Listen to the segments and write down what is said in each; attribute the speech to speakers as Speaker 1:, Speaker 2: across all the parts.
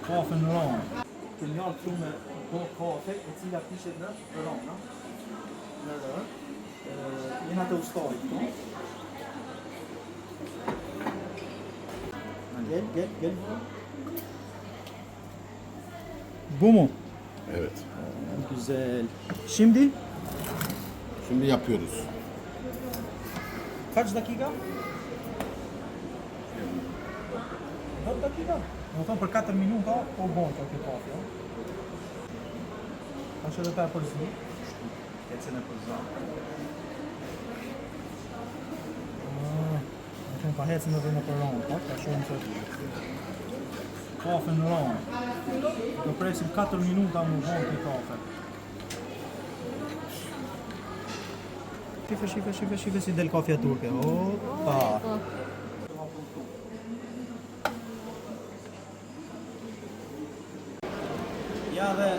Speaker 1: Kafe në ranë. Të njarë këtu me bo kafe e cila pishet në rana. Në rë. Jena të ustarit këtu. Gel. Bu mu?
Speaker 2: Evet.
Speaker 1: Güzel. Şimdi
Speaker 2: Yapıyoruz.
Speaker 1: kaç dakika? 10 dakika? Më thonë për 4 minuta, po bon që kjo kafe. Ashtë edhe ta e përzi. Ecen e përza. Në qenë ka hecën edhe në për ranë, ka shumë që kafe në ranë. Do presim 4 minuta më bon kjo kafe. Shife si del kafja turke. Opa! Ja dhe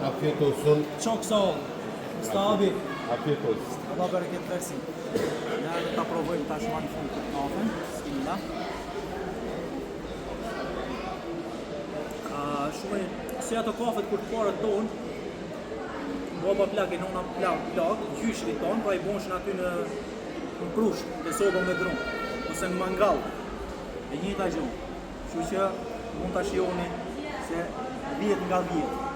Speaker 2: Afiyet olsun.
Speaker 1: çok sağ ol. Usta abi.
Speaker 2: Afiyet olsun.
Speaker 1: Allah bereket versin. Ja dhe ta provojmë tashmë në fund këtë kafen. Bismillah. Shumë si ato kafet kur të parët tonë, baba plak e nona plak, gjyshrit tonë, pa i bonshin aty në prush, të soba me dron, ose në mangal. E njëjta gjë. Kështu që mund ta shihoni se 10 nga 10.